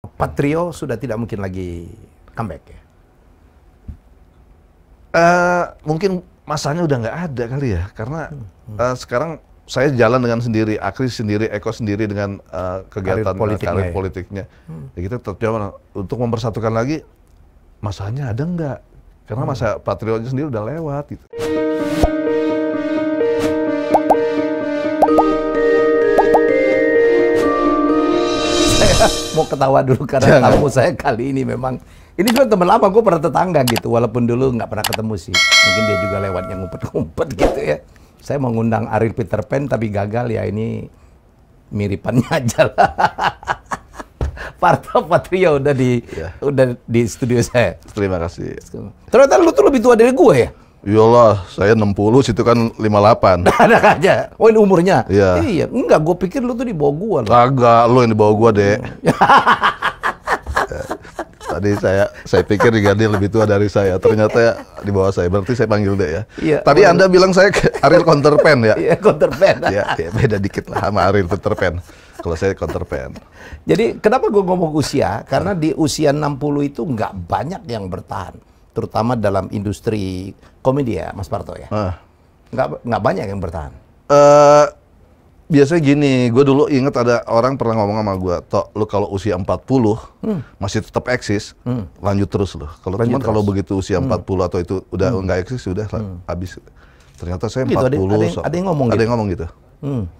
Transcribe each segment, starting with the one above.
Patrio sudah tidak mungkin lagi comeback ya? Mungkin masanya udah nggak ada kali ya, karena sekarang saya jalan dengan sendiri, Akris sendiri, Eko sendiri dengan kegiatan karir politiknya. Ya kita tetap jalan untuk mempersatukan lagi. Masanya ada nggak? Karena masa Patrio sendiri udah lewat gitu. Mau ketawa dulu karena tamu saya kali ini memang ini juga teman lama, gue pernah tetangga gitu, walaupun dulu nggak pernah ketemu sih. Mungkin dia juga lewatnya ngumpet-ngumpet gitu ya. Saya mau ngundang Ariel Peter Pan tapi gagal ya, ini miripannya aja lah. Parto Patrio udah di studio saya. Terima kasih. Ternyata lu tuh lebih tua dari gue ya? Iyalah, saya 60, situ kan 58. Ada aja. Oh ini umurnya? Iya. Iya, enggak, gue pikir lu tuh di bawah gue. Kagak, lu yang di bawah gue, Dek. Tadi saya pikir juga dia lebih tua dari saya, ternyata ya di bawah saya. Berarti saya panggil Dek ya. Iya. Tadi Anda bilang saya Ariel Counter Pen ya? Iya, Counter Pen. Ya, beda dikit lah sama Ariel Peter Pan. Kalau saya Counter Pen. Jadi kenapa gue ngomong usia? Karena di usia 60 itu nggak banyak yang bertahan. Terutama dalam industri komedi ya, Mas Parto ya. Nggak banyak yang bertahan. Biasanya gini, gue dulu inget ada orang pernah ngomong sama gue, Tok, lu kalau usia 40 masih tetap eksis, lanjut terus loh. Kalau begitu usia 40 atau itu udah nggak eksis, sudah habis. Ternyata saya 40. Gitu, ada yang ngomong gitu. Ada yang ngomong gitu.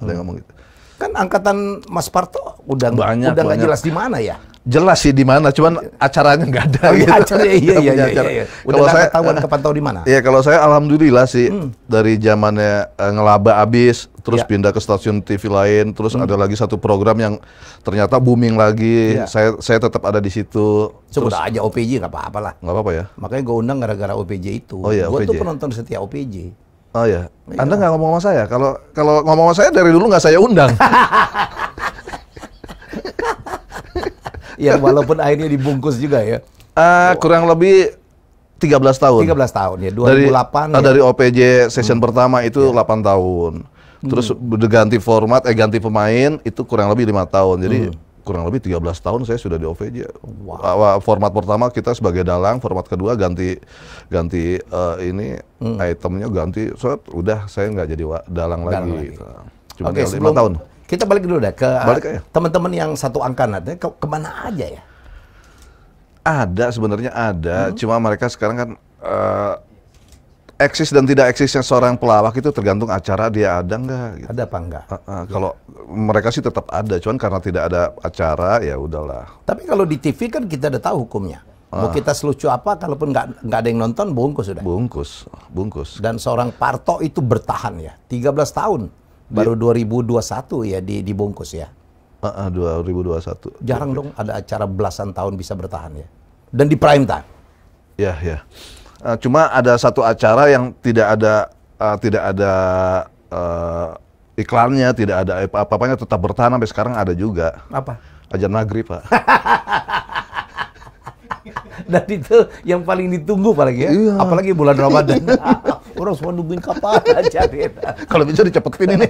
Ada yang ngomong gitu. Kan angkatan Mas Parto udah nggak jelas di mana ya? Jelas sih di mana, cuman acaranya nggak ada. Oh, gitu. Acaranya iya. Udah nggak ketahuan kepantau di mana? Iya, kalau saya alhamdulillah sih dari zamannya Ngelaba abis, terus pindah ke stasiun TV lain, terus ada lagi satu program yang ternyata booming lagi. Saya tetap ada di situ. Sebut aja OPJ, nggak apa-apa lah. Nggak apa-apa ya. Makanya gue undang gara-gara OPJ itu. Oh iya, gue OPJ. tuh penonton setia OPJ. Oh ya, Anda nggak ngomong sama saya. Kalau ngomong sama saya dari dulu nggak saya undang. Ya walaupun akhirnya dibungkus juga ya. Kurang lebih 13 tahun. 13 tahun ya, 2008 dari OPJ session pertama itu 8 tahun. Terus ganti format, ganti pemain itu kurang lebih 5 tahun. Jadi kurang lebih 13 tahun saya sudah di OPJ. Format pertama kita sebagai dalang, format kedua ganti itemnya ganti. Udah saya nggak jadi dalang lagi. Cuma 5 tahun. Kita balik dulu deh ke teman-teman yang satu angkatan, kemana aja ya? Ada sebenarnya ada, cuma mereka sekarang kan eksis dan tidak eksisnya seorang pelawak itu tergantung acara dia ada nggak. Gitu. Ada apa enggak? Kalau mereka sih tetap ada, cuman karena tidak ada acara ya udahlah. Tapi kalau di TV kan kita udah tahu hukumnya. Mau kita selucu apa, kalaupun nggak ada yang nonton, bungkus sudah. Bungkus. Dan seorang Parto itu bertahan ya, 13 tahun. Baru 2021 ya dibungkus ya. 2021. Jarang dong ada acara belasan tahun bisa bertahan ya. Dan di prime time. Ya. Cuma ada satu acara yang tidak ada iklannya, tidak ada apa-apanya, tetap bertahan sampai sekarang ada juga. Apa? Azan Maghrib, Pak. Dan itu yang paling ditunggu apalagi ya. Iya. Apalagi bulan Ramadan. Orang semua nungguin kapan aja. Kalau bisa dicepetin ini.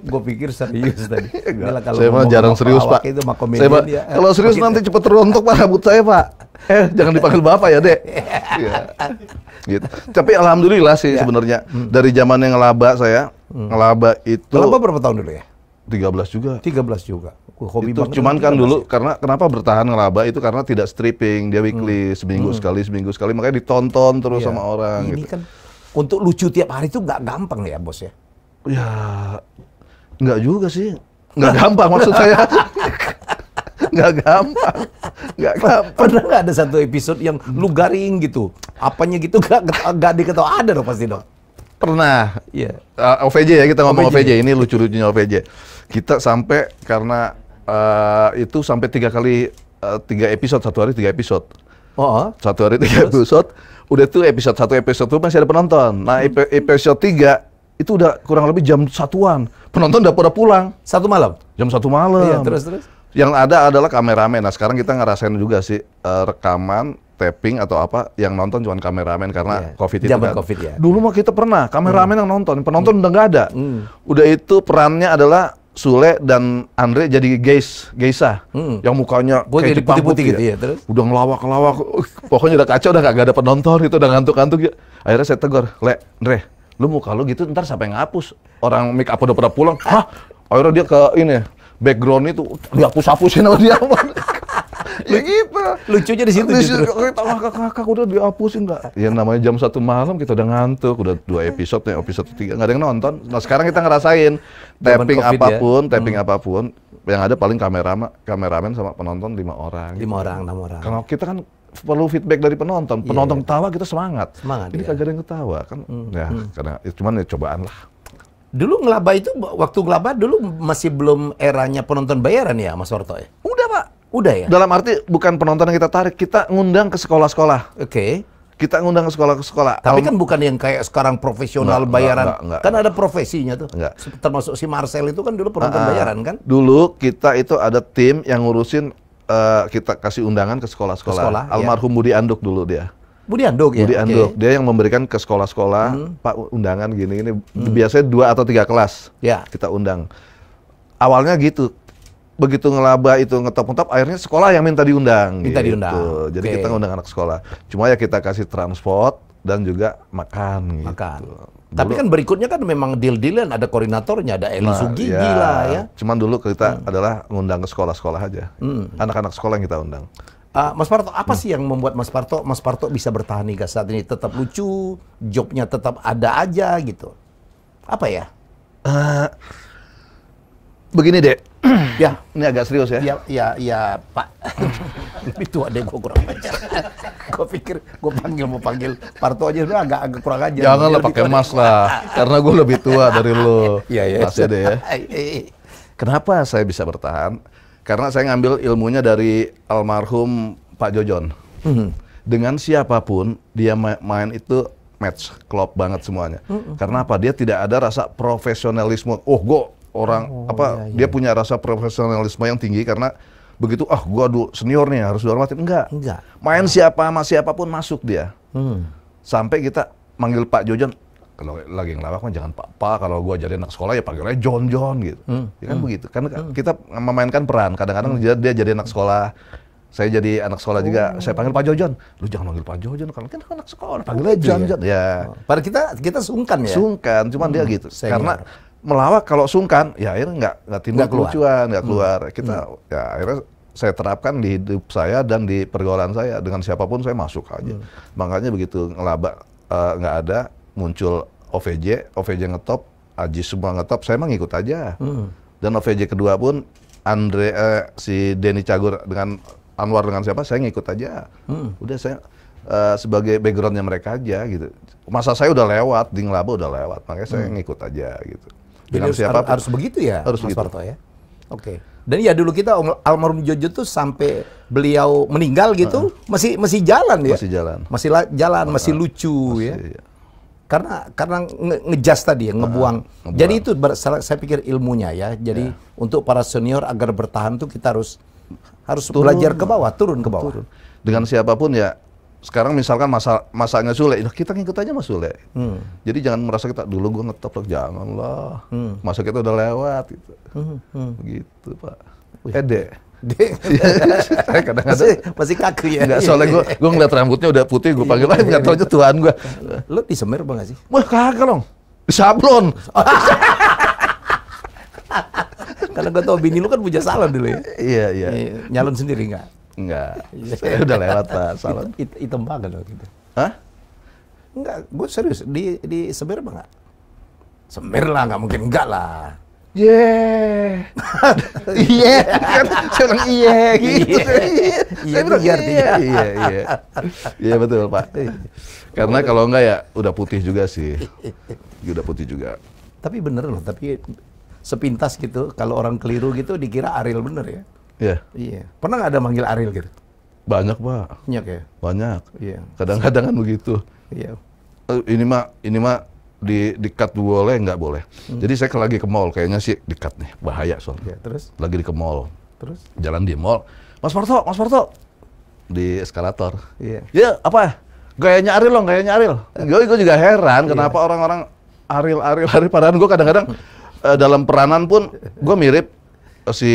Gue pikir serius tadi. Saya mah jarang serius, Pak. Kalau serius nanti cepet rontok Pak rambut saya, Pak. Jangan dipanggil Bapak ya, Dek. Gitu. Tapi alhamdulillah sih sebenarnya dari zaman yang ngelaba saya, ngelaba itu. Ngelaba berapa tahun dulu ya? 13 juga. 13 juga. Hobi itu cuman kan dulu karena kenapa bertahan ngelaba itu karena tidak stripping, dia weekly, seminggu sekali, makanya ditonton terus sama orang. Ini gitu. kan untuk lucu tiap hari itu nggak gampang ya, Bos ya? Ya, nggak juga sih, nggak gampang maksud saya. Nggak gampang. Pernah nggak ada satu episode yang lu garing gitu, apanya gitu nggak diketahui, ada dong pasti dong. Pernah. Iya. OVJ ya, kita ngomong OVJ. Ini lucu-lucunya OVJ. Kita sampai karena itu sampai 3 episode, satu hari 3 episode. Satu hari 3 episode. Udah tuh episode 1 episode itu masih ada penonton. Nah episode 3 itu udah kurang lebih jam 1-an. Penonton udah pada pulang. 1 malam? Jam 1 malam. Iya, terus? Yang ada adalah kameramen. Nah sekarang kita ngerasain juga sih rekaman, tapping atau apa yang nonton cuma kameramen karena COVID itu kan. COVID ya. Dulu mah kita pernah kameramen yang nonton, penonton udah nggak ada. Udah itu perannya adalah Sule dan Andre jadi geisha yang mukanya kayak putih-putih gitu ya. Terus udah ngelawak, pokoknya udah kacau, udah gak ada penonton itu, udah ngantuk-ngantuk ya. Akhirnya saya tegur, Andre, lu muka lu gitu ntar siapa yang ngapus? Orang make up udah pada pulang. Hah? Akhirnya dia ke ini background itu dihapus-hapusin sama dia. Ya gitu. Lucunya di situ justru. Kakak udah dihapusin nggak? Ya namanya jam 1 malam kita udah ngantuk, udah 2 episode nih, episode 3 nggak ada yang nonton. Nah sekarang kita ngerasain tapping apapun, yang ada paling kameramen sama penonton 5 orang. 5 orang, 6 orang. Kalau kita kan perlu feedback dari penonton. Penonton ketawa kita semangat. Ini kagak ada yang ketawa kan? Ya karena cuman ya cobaan lah. Dulu Ngelaba itu, waktu Ngelaba dulu masih belum eranya penonton bayaran ya Mas Warto ya? Udah Pak. Udah ya? Dalam arti bukan penonton yang kita tarik, kita ngundang ke sekolah-sekolah. Oke. Kita ngundang ke sekolah-sekolah. Tapi kan bukan yang kayak sekarang profesional bayaran. Enggak. Kan ada profesinya tuh. Enggak. Termasuk si Marcel itu kan dulu penonton bayaran kan? Dulu kita itu ada tim yang ngurusin, kita kasih undangan ke sekolah-sekolah. Almarhum Budi Anduk dulu dia. Budi Anduk ya? Budi Anduk. Dia yang memberikan ke sekolah-sekolah, Pak undangan gini-gini. Biasanya 2 atau 3 kelas kita undang. Awalnya gitu. Begitu Ngelaba itu ngetop-ngetop, akhirnya sekolah yang minta diundang. Jadi kita ngundang anak sekolah. Cuma ya kita kasih transport dan juga makan. Gitu. Tapi kan berikutnya kan memang deal-dealan, ada koordinatornya, ada Eli Sugigi lah ya. Cuman dulu kita adalah ngundang ke sekolah-sekolah aja. Anak-anak sekolah yang kita undang. Mas Parto, apa sih yang membuat Mas Parto bisa bertahan hingga saat ini? Tetap lucu, jobnya tetap ada aja gitu. Apa ya? Begini deh. Ya, ini agak serius ya. Ya, Pak. Lebih tua deh gue kurang ajar. Gue pikir gue mau panggil Parto aja udah agak kurang ajar. Janganlah pakai Mas lah, karena gue lebih tua dari lo. Iya. Mas deh ya. Kenapa saya bisa bertahan? Karena saya ngambil ilmunya dari almarhum Pak Jojon. Dengan siapapun dia main itu match, klop banget semuanya. Karena apa? Dia tidak ada rasa profesionalisme. Dia punya rasa profesionalisme yang tinggi karena begitu gua senior nih harus dihormatin. Enggak. Main siapapun masuk dia. Sampai kita manggil Pak Jojon, kalau lagi ngelawak jangan Pak, kalau gua jadi anak sekolah ya panggilnya John gitu. Ya kan begitu. Karena kita memainkan peran. Kadang-kadang dia jadi anak sekolah, saya jadi anak sekolah juga. Saya panggil Pak Jojon. Lu jangan manggil Pak Jojon, kan anak sekolah, panggilnya John. Ya. Padahal kita sungkan ya. Sungkan, cuman dia gitu. Karena melawak kalau sungkan, ya akhirnya nggak timbul kelucuan, nggak keluar. Ya akhirnya saya terapkan di hidup saya dan di pergaulan saya. Dengan siapapun saya masuk aja. Makanya begitu Ngelaba nggak ada, muncul OVJ ngetop, Aji semua ngetop, saya emang ngikut aja. Dan OVJ kedua pun Andre, si Denny Cagur dengan Anwar dengan siapa, saya ngikut aja. Udah saya sebagai backgroundnya mereka aja gitu. Masa saya udah lewat, di Ngelaba udah lewat, makanya saya ngikut aja gitu. Dengan siapapun harus begitu ya, harus Mas gitu. Parto ya. Oke. Dan ya dulu kita almarhum Jojo tuh sampai beliau meninggal gitu masih jalan ya. Masih lucu ya. Iya. Karena ngejas tadi ya, ngebuang. Jadi itu saya pikir ilmunya ya. Jadi untuk para senior agar bertahan tuh kita harus belajar ke bawah, turun ke bawah. Dengan siapapun ya. Sekarang misalkan masanya Sule, kita ngikut aja Mas Sule. Jadi jangan merasa kita dulu gue ngetop, janganlah. Masa kita udah lewat gitu. Begitu Pak. Ede. Saya kadang-kadang masih kaku ya. Enggak, soalnya gue ngeliat rambutnya udah putih, gue panggil aja, nggak tahu aja Tuhan gue. Lo disemir bang sih? Wah kagak dong, disablon. Karena gue tau bini lu kan punya salon dulu ya. Iya. Nyalon sendiri nggak? Enggak, saya udah lewat Pak salon. Hitam banget loh gitu. Hah? Enggak, gue serius, di semir apa nggak? Semir lah, nggak mungkin enggak lah. Iya, kan saya bilang gitu. Saya bilang iya betul Pak. Karena kalau enggak ya udah putih juga sih, udah putih juga. Tapi bener loh, tapi sepintas gitu, kalau orang keliru gitu dikira Ariel bener ya. Iya. Pernah nggak ada manggil Ariel gitu? Banyak Pak. Banyak ya. Banyak. Iya. Kadang-kadang kan begitu. Iya. Ini mah di-cut boleh nggak boleh. Jadi saya lagi ke mall, kayaknya sih di-cut nih, bahaya soalnya. Ya, terus? Lagi ke mall. Terus? Jalan di mall. Mas Parto. Di eskalator. Iya. Ya apa? Gayanya Ariel. Gue juga heran kenapa orang-orang Ariel. Padahal gue kadang-kadang dalam peranan pun gue mirip si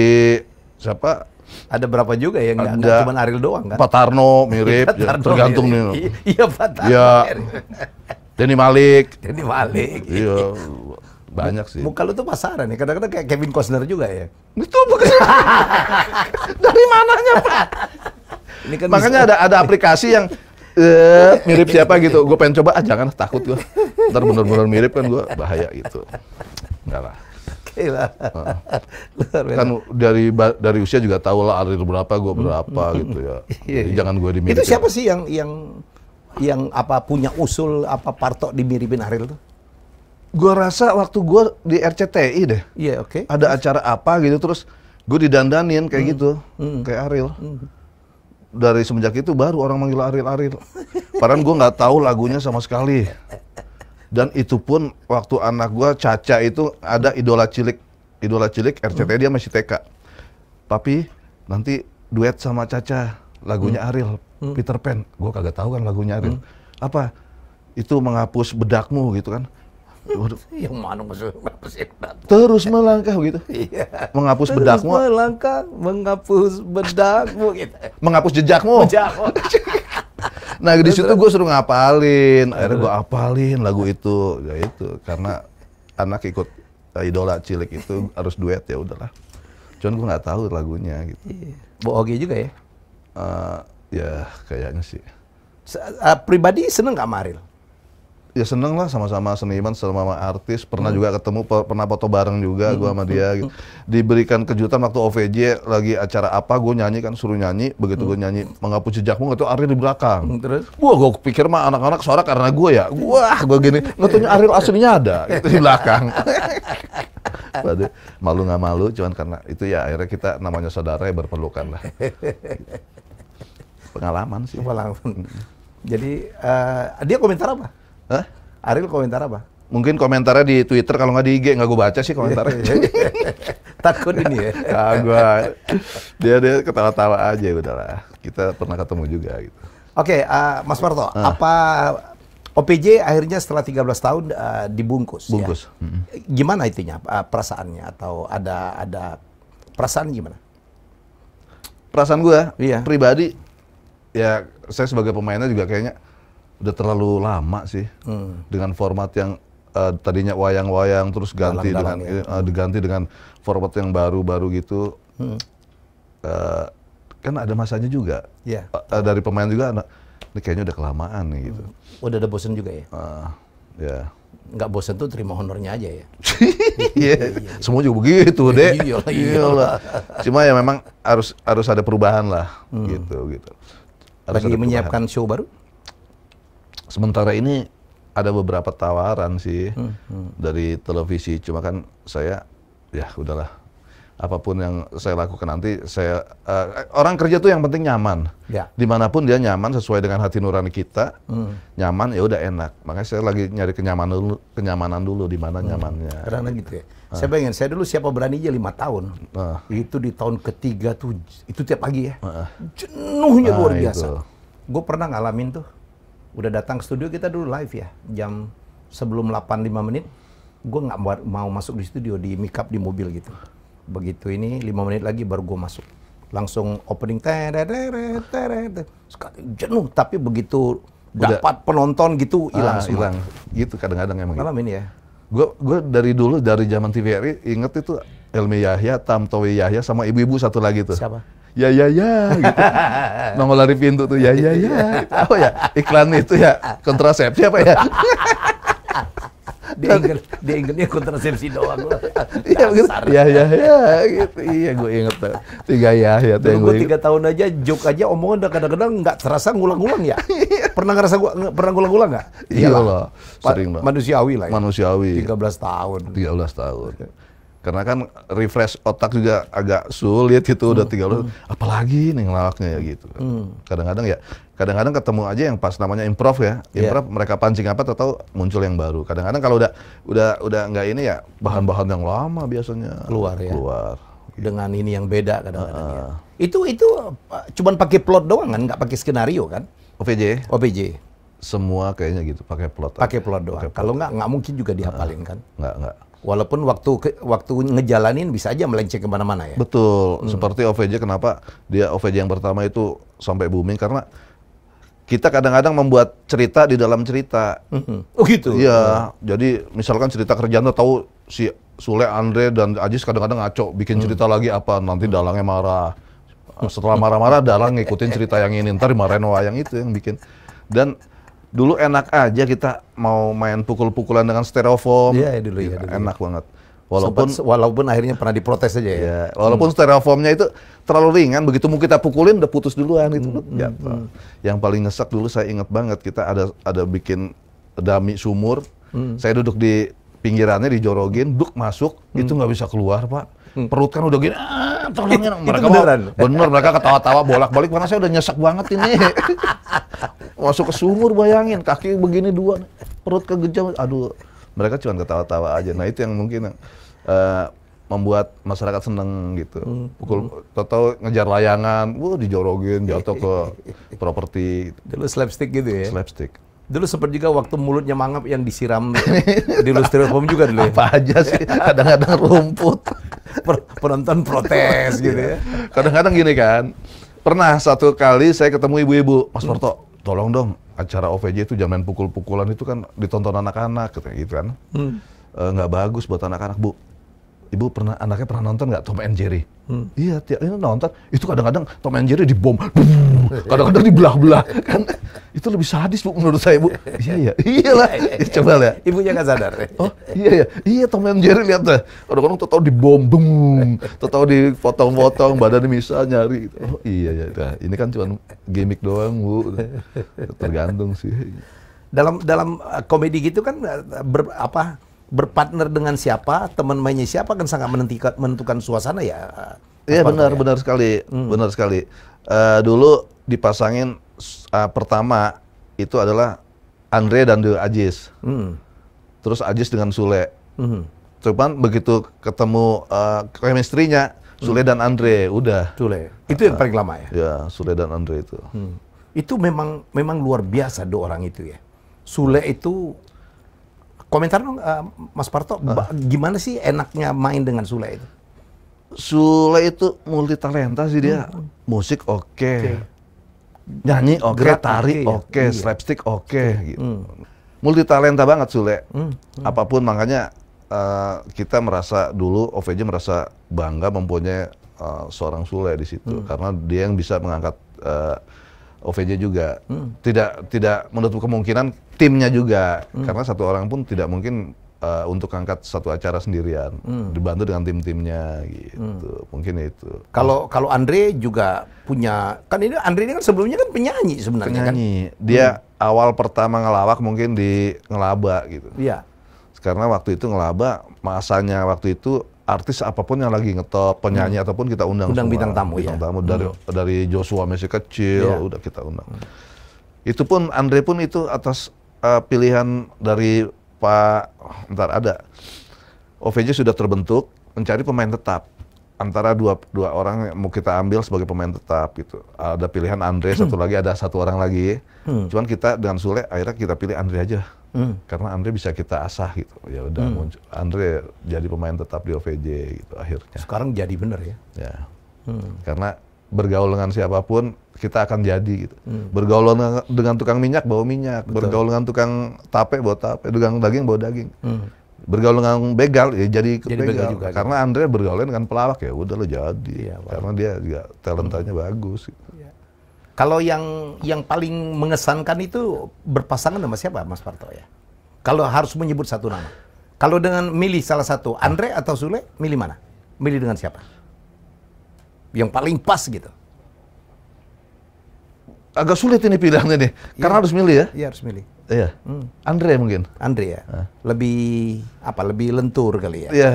siapa? Ada berapa juga ya, nggak cuma Ariel doang kan? Pak Tarno mirip, ya, tergantung nih. Iya Pak Tarno. Ya, Denny Malik. Denny Malik. Iya, banyak sih. Muka lu tuh pasaran ya, kadang-kadang kayak Kevin Costner juga ya. Itu bukan. Dari mananya Pak? Ini kan makanya ada aplikasi yang mirip siapa gitu. Gue pengen coba, jangan takut gue. Ntar bener-bener mirip kan gue bahaya gitu. Enggak lah. Kan dari usia juga tahu lah Ariel berapa, gue berapa gitu ya. Jadi jangan gue dimiripin. Itu siapa sih yang apa punya usul apa Parto dimiripin Ariel tuh? Gue rasa waktu gue di RCTI deh. Iya, oke. Ada acara apa gitu terus gue didandanin kayak gitu, kayak Ariel. Dari semenjak itu baru orang manggil Ariel. Padahal gue nggak tahu lagunya sama sekali. Dan itu pun waktu anak gua Caca itu ada idola cilik RCTI dia masih TK. Papi nanti duet sama Caca, lagunya Ariel, Peter Pan. Gua kagak tahu kan lagunya Ariel. Apa? Itu menghapus bedakmu gitu kan. Waduh. Yang mana maksudnya menghapus bedak? Terus melangkah gitu. Iya. Menghapus bedakmu. Terus melangkah, menghapus bedakmu gitu. Menghapus jejakmu. Nah di situ gue suruh ngapalin, akhirnya gue apalin lagu itu, ya itu karena anak ikut idola cilik itu harus duet ya udahlah. Cuman gue nggak tahu lagunya gitu. Bu Ogi juga ya? Ya kayaknya sih. Pribadi seneng nggak sama Ariel? Ya seneng lah sama-sama seniman, sama artis. Pernah juga ketemu, pernah foto bareng juga gue sama dia. Gitu. Diberikan kejutan waktu OVJ lagi acara apa, gue nyanyi kan suruh nyanyi. Begitu gue nyanyi menghapus jejakmu, itu Ariel di belakang. Terus? Gue pikir mah anak-anak suara karena gue ya. Wah, gue gini, ngetanya Ariel aslinya ada gitu di belakang. Waduh, malu nggak malu, cuman karena itu ya akhirnya kita namanya saudara ya berpelukan lah. Pengalaman sih. Pengalaman. Jadi dia komentar apa? Hah? Ariel komentar apa? Mungkin komentarnya di Twitter, kalau nggak di IG nggak gue baca sih komentarnya. Takut ini ya? Dia ketawa-tawa aja udahlah. Kita pernah ketemu juga gitu. Oke, Mas Parto, apa OPJ akhirnya setelah 13 tahun dibungkus? Bungkus. Ya? Gimana itunya perasaannya atau ada perasaan gimana? Perasaan gue iya. Pribadi ya saya sebagai pemainnya juga kayaknya udah terlalu lama sih dengan format yang tadinya wayang-wayang terus ganti diganti dengan format yang baru-baru gitu. Kan ada masanya juga. Yeah. Dari pemain juga ini kayaknya udah kelamaan nih gitu. Udah ada bosen juga ya? Ya. Nggak bosen tuh terima honornya aja ya? Iya. Semua juga begitu deh. Iyalah. Cuma ya memang harus ada perubahan lah gitu. Lagi menyiapkan show baru? Sementara ini ada beberapa tawaran sih dari televisi, cuma kan saya ya udahlah, apapun yang saya lakukan nanti saya orang kerja tuh yang penting nyaman, dimanapun dia nyaman sesuai dengan hati nurani kita, nyaman ya udah enak. Makanya saya lagi nyari kenyamanan dulu di mana nyamannya. Karena gitu ya. Saya bayangin, saya dulu siapa berani aja 5 tahun. Itu di tahun ketiga tuh, itu tiap pagi ya, jenuhnya luar biasa. Gue pernah ngalamin tuh. Udah datang ke studio, kita dulu live ya, jam sebelum 8:05, gue nggak mau masuk di studio, di make up di mobil gitu. Begitu ini 5 menit lagi baru gue masuk, langsung opening sekali jenuh, tapi begitu dapat penonton gitu hilang semua. Hilang, gitu kadang-kadang emang. Ngalamin ya. Gue dari dulu dari zaman TVRI inget itu Helmi Yahya, Tamtowi Yahya sama ibu-ibu satu lagi tuh. Siapa? Ya gitu. Nongol dari pintu tuh ya. Apa ya? Iklan itu ya kontrasepsi apa ya? Dia ingetnya kontrasepsi doang. Iya begitu. Ya gitu. Iya gue inget tuh. 3 ya tuh yang gue 3 tahun aja joke aja omongan udah kadang-kadang nggak terasa ngulang-ngulang ya. Pernah ngulang-ngulang nggak? Iya lah. Sering lah. Manusiawi lah ya. Manusiawi. 13 tahun. Karena kan refresh otak juga agak sulit gitu, udah 13, apalagi nih ngelawaknya ya gitu. Kadang-kadang ketemu aja yang pas namanya improv ya, mereka pancing apa tahu muncul yang baru. Kadang-kadang kalau udah nggak ini ya bahan-bahan yang lama biasanya keluar. Dengan ini yang beda kadang-kadang ya. Itu cuman pakai plot doang kan, nggak pakai skenario kan? OPJ. Semua kayaknya gitu, pakai plot. Pakai plot doang. Kalau nggak mungkin juga dihafalin kan? Nggak. Walaupun waktu ngejalanin bisa aja melenceng kemana-mana ya. Betul, seperti OVJ, kenapa dia OVJ yang pertama itu sampai booming, karena kita kadang-kadang membuat cerita di dalam cerita. Oh gitu? Iya, jadi misalkan cerita kerjaan tuh tahu si Sule, Andre, dan Ajis kadang-kadang ngaco, bikin cerita lagi apa, nanti dalangnya marah. Setelah marah-marah, dalang ngikutin cerita yang ini, ntar dimarahin yang itu yang bikin. Dan dulu enak aja kita mau main pukul-pukulan dengan styrofoam. Iya, dulu ya. Enak banget. Walaupun akhirnya pernah diprotes aja ya. Ya, walaupun styrofoamnya itu terlalu ringan, begitu mau kita pukulin udah putus duluan gitu. Yang paling ngesek dulu saya ingat banget, kita ada bikin dummy sumur. Saya duduk di pinggirannya, dijorogin, masuk, itu nggak bisa keluar, Pak. Perut kan udah gini, tolongin. Mereka bener, mereka ketawa-tawa bolak-balik, karena saya udah nyesek banget ini. Masuk ke sumur, bayangin, kaki begini dua, perut kegejam, aduh. Mereka cuma ketawa-tawa aja. Nah itu yang mungkin membuat masyarakat seneng gitu. Tahu ngejar layangan, dijorogin, jatuh ke properti. Dulu slapstick gitu ya? Slapstick. Dulu sempat juga waktu mulutnya mangap yang disiram di styrofoam juga dulu ya? Apa aja sih, kadang-kadang rumput. Penonton protes gitu ya? Kadang-kadang gini kan, pernah satu kali saya ketemu ibu-ibu, Mas Porto, tolong dong, acara OVJ itu jangan main pukul-pukulan, itu kan ditonton anak-anak gitu kan. Nggak bagus buat anak-anak, Bu. Ibu anaknya pernah nonton nggak Tom and Jerry? Iya, ini nonton. Itu kadang-kadang Tom and Jerry dibom, kadang-kadang dibelah-belah. Kan itu lebih sadis, Bu, menurut saya, Bu. Iya, iyalah. Coba lihat. Ibunya nggak sadar. Oh, iya Tom and Jerry, lihat deh. Kadang-kadang tahu dibom, tahu dipotong-potong, badannya bisa nyari. Oh iya. Nah, ini kan cuma gimmick doang, Bu. Tergantung sih. Dalam komedi gitu kan berpartner dengan siapa, teman mainnya siapa kan sangat menentukan suasana ya. Iya benar sekali, benar sekali. Dulu dipasangin pertama itu adalah Andre dan Ajis. Terus Ajis dengan Sule. Cuman begitu ketemu chemistry-nya Sule dan Andre, udah. Sule. Itu yang paling lama ya? Ya, Sule dan Andre itu. Itu memang luar biasa dua orang itu ya. Sule itu, komentar dong Mas Parto, gimana sih enaknya main dengan Sule itu? Sule itu multi talenta sih dia. Musik oke. Nyanyi oke, tari oke, slapstick oke gitu. Multi talenta banget Sule. Apapun, makanya kita merasa dulu, OVJ merasa bangga mempunyai seorang Sule di situ, karena dia yang bisa mengangkat OVJ juga. Tidak menutup kemungkinan timnya juga, karena satu orang pun tidak mungkin untuk angkat satu acara sendirian, dibantu dengan tim-timnya gitu. Mungkin itu. Kalau Andre juga punya, kan ini Andre ini kan sebelumnya kan penyanyi sebenarnya. Penyanyi. Kan? Dia awal pertama ngelawak mungkin di Ngelaba gitu. Iya. Karena waktu itu Ngelaba, masanya waktu itu artis apapun yang lagi ngetop, penyanyi ataupun kita undang semua. Bintang tamu dari Joshua masih kecil, udah kita undang. Itu pun Andre pun itu atas pilihan dari OVJ sudah terbentuk, mencari pemain tetap antara dua orang yang mau kita ambil sebagai pemain tetap gitu. Ada pilihan Andre, satu orang lagi. Cuman kita dengan Sule akhirnya kita pilih Andre aja. Karena Andre bisa kita asah gitu. Ya udah muncul Andre jadi pemain tetap di OVJ gitu akhirnya. Sekarang jadi bener ya. Ya. Karena bergaul dengan siapapun kita akan jadi gitu. Bergaul dengan tukang minyak bawa minyak, bergaul dengan tukang tape bawa tape, tukang daging bawa daging. Bergaul dengan begal ya jadi begal juga. Karena Andre bergaulnya dengan pelawak, ya udah lo jadi. Karena dia juga talentanya bagus gitu. Kalau yang paling mengesankan itu berpasangan sama siapa, Mas Parto ya? Kalau harus menyebut satu nama. Kalau dengan milih salah satu, Andre atau Sule, milih mana? Milih dengan siapa? Yang paling pas gitu. Agak sulit ini pilihannya nih, karena harus milih ya. Iya, harus milih. Iya. Andre mungkin. Andre ya. Lebih lentur kali ya. Iya,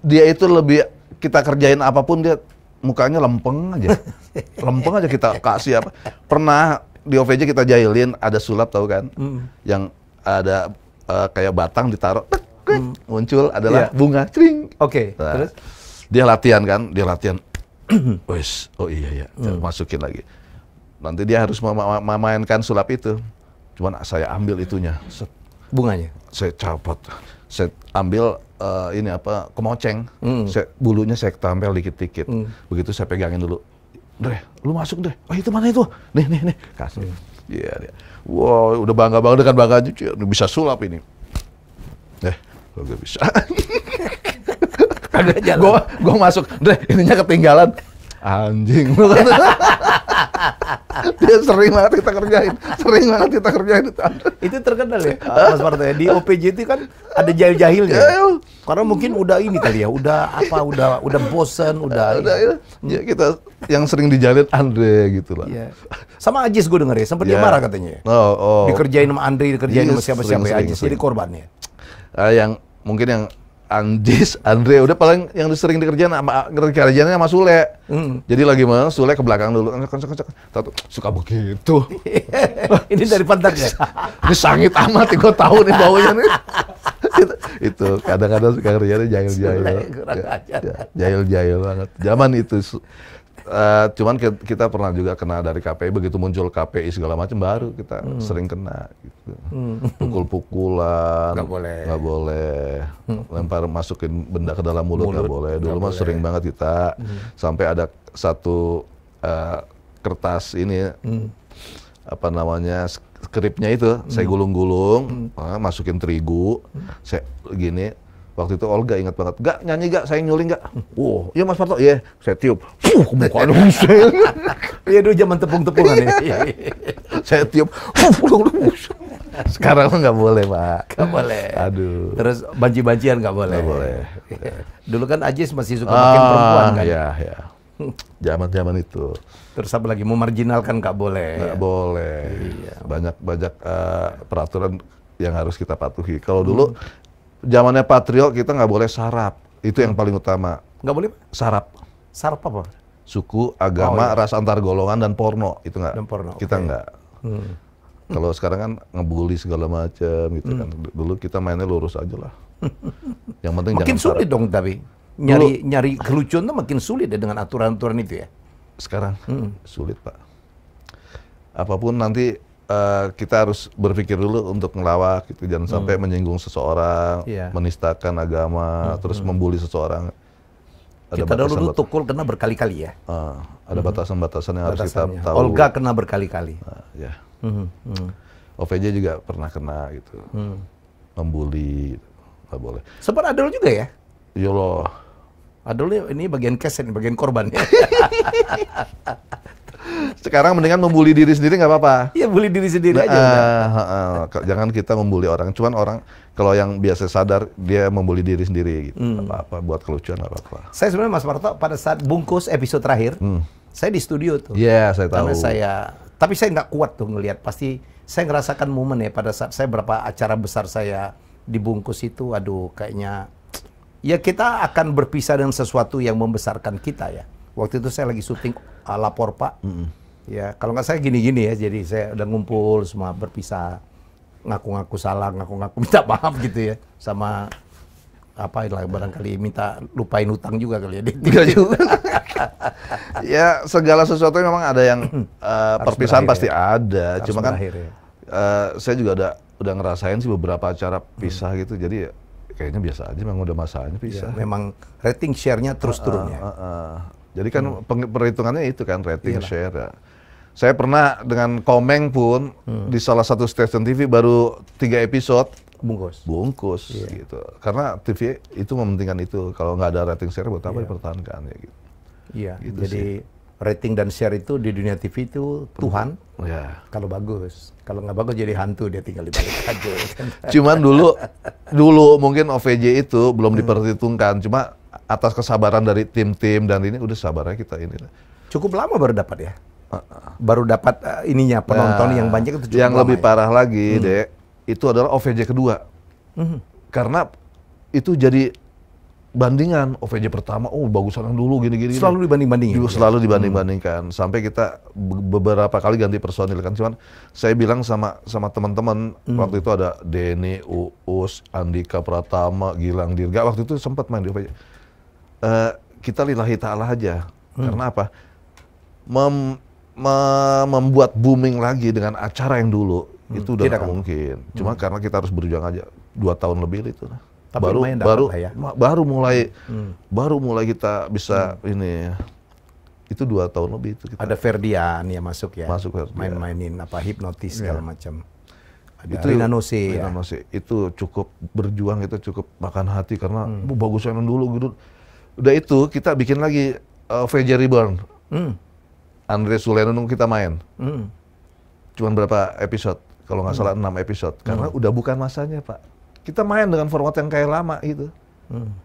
dia itu lebih, kita kerjain apapun dia mukanya lempeng aja. Lempeng aja kita kasih apa. Pernah di OVJ kita jahilin ada sulap, tahu kan? Yang ada kayak batang ditaruh, muncul adalah bunga, cring. Oke. Nah, terus dia latihan kan, wes, oh iya masukin lagi. Nanti dia harus memainkan sulap itu. Cuman saya ambil itunya, bunganya. saya copot, saya ambil ini apa kemoceng, bulunya saya tampil dikit-dikit. Begitu saya pegangin dulu, Dre, lu masuk Dre. Oh itu mana itu? Nih, kasih. Iya dia. Wow, udah bangga banget dengan bangga aja, bisa sulap ini. Gak bisa. Kagak jalan. Gua masuk, Dre, ininya ketinggalan. Anjing. Dia sering banget kita kerjain. Itu terkenal ya, Mas Parto ya. Di OPJ itu kan ada jahil-jahilnya. Karena mungkin udah ini kali ya, udah bosen, ya kita yang sering dijalin Andre gitu lah. Iya. Sama Ajis gue denger ya, sempat dia marah katanya. Dikerjain sama Andre, dikerjain sama siapa-siapa ya, Ajis jadi korbannya. Yang mungkin yang Anjis, Andre, udah paling yang sering dikerjain sama Sule. Jadi lagi mana Sule ke belakang dulu, suka begitu. Ini dari pantatnya. Ini sangit amat, gue tahu nih baunya nih. Itu kadang-kadang suka kerjanya jahil banget. Zaman itu. Cuman kita pernah juga kena dari KPI, begitu muncul KPI segala macam baru kita sering kena gitu. Pukul-pukulan nggak boleh, lempar masukin benda ke dalam mulut nggak boleh. Dulu mah sering banget kita sampai ada satu kertas ini apa namanya skripnya itu saya gulung-gulung, masukin terigu, saya gini. Waktu itu Olga ingat banget, "Gak nyanyi gak, saya nyuling gak?" "Oh iya Mas Parto, iya." Saya tiup, ke muka saya. Iya dulu zaman tepung-tepungan ya. Saya tiup, sekarang nggak boleh Pak. Nggak boleh. Aduh. Terus banci-bancian nggak boleh. Nggak boleh. Dulu kan Ajis masih suka makin perempuan kan. Iya. Zaman itu. Terus apa lagi, memarginalkan nggak boleh. Nggak boleh. Iya. Banyak peraturan yang harus kita patuhi. Kalau dulu zamannya Patriot kita nggak boleh sarap, itu yang paling utama. Nggak boleh? Sarap. Sarap apa? Suku, agama, ras antar golongan dan porno itu nggak. Dan porno. Kita nggak. Kalau sekarang kan ngebully segala macam gitu kan. Dulu kita mainnya lurus aja lah. Yang penting makin jangan sulit sarap. Dong tapi nyari kelucuan tuh makin sulit ya dengan aturan-aturan itu ya. Sekarang sulit Pak. Apapun nanti kita harus berpikir dulu untuk ngelawak gitu, jangan sampai menyinggung seseorang, menistakan agama, terus membuli seseorang. Ada kita dulu tukul kena berkali-kali ya. Ada batasan-batasan yang harus kita tahu. Olga kena berkali-kali. Ya. OVJ juga pernah kena gitu, membuli, nggak boleh. Sempat Adol juga ya? Iya loh. Adol ini bagian cash, ini bagian korban ya. Sekarang mendingan membuli diri sendiri nggak apa-apa. Iya, bully diri sendiri aja. Jangan kita membuli orang. Cuman orang kalau yang biasa sadar dia membuli diri sendiri gitu. Apa-apa buat kelucuan nggak apa-apa. Saya sebenarnya Mas Parto pada saat bungkus episode terakhir, saya di studio tuh. Iya, saya tahu. Tapi saya nggak kuat tuh ngelihat. Pasti saya ngerasakan momen ya pada saat saya berapa acara besar saya dibungkus itu. Aduh, kayaknya ya kita akan berpisah dengan sesuatu yang membesarkan kita ya. Waktu itu saya lagi syuting Lapor Pak. Ya, kalau nggak saya gini-gini ya. Jadi saya udah ngumpul semua berpisah, ngaku-ngaku salah, ngaku-ngaku minta maaf gitu ya. Sama apa lah barangkali minta lupain hutang juga kali ya. Enggak juga. Ya, segala sesuatu memang ada yang perpisahan pasti ya. Ada. Cuma kan saya juga udah ngerasain sih beberapa acara pisah gitu. Jadi kayaknya biasa aja, memang udah masanya pisah. Ya, memang rating share-nya terus turun ya. Jadi kan perhitungannya itu kan rating share ya. Saya pernah dengan Komeng pun di salah satu stasiun TV baru 3 episode bungkus gitu. Karena TV itu mementingkan itu. Kalau nggak ada rating share buat apa dipertahankan ya gitu. Iya. Gitu jadi rating dan share itu di dunia TV itu Tuhan. Ya. Kalau bagus, kalau nggak bagus jadi hantu, dia tinggal di balik aja. Cuman dulu mungkin OVJ itu belum diperhitungkan. Cuma atas kesabaran dari tim-tim dan ini udah sabarnya kita ini. Cukup lama baru dapat ya. Baru dapat ininya penonton yang banyak itu cukup yang lama lebih parah lagi, Dek, itu adalah OVJ kedua. Karena itu jadi bandingan. OVJ pertama, bagusan yang dulu gini-gini. Selalu dibanding-bandingin. Selalu dibanding-bandingkan. Sampai kita beberapa kali ganti personil kan. Cuman saya bilang sama teman-teman, waktu itu ada Denny, Uus, Andika Pratama, Gilang Dirga. Waktu itu sempat main di OVJ. Kita lillahi ta'ala aja. Karena apa? Membuat booming lagi dengan acara yang dulu itu udah tidak mungkin. Cuma karena kita harus berjuang aja 2 tahun lebih itu. Tapi lumayan dapat lah ya. baru mulai kita bisa ini. Itu 2 tahun lebih itu kita. Ada Ferdian ya masuk ya. Masuk Ferdian. Main-mainin apa hipnotis segala macam. Ada Itu Rina Nose ya. Itu cukup berjuang, itu cukup makan hati karena bagus yang dulu gitu. Udah itu kita bikin lagi VJ Reborn. Andre Sulenung kita main. Cuman berapa episode? Kalau nggak salah 6 episode. Karena udah bukan masanya, Pak. Kita main dengan format yang kayak lama gitu.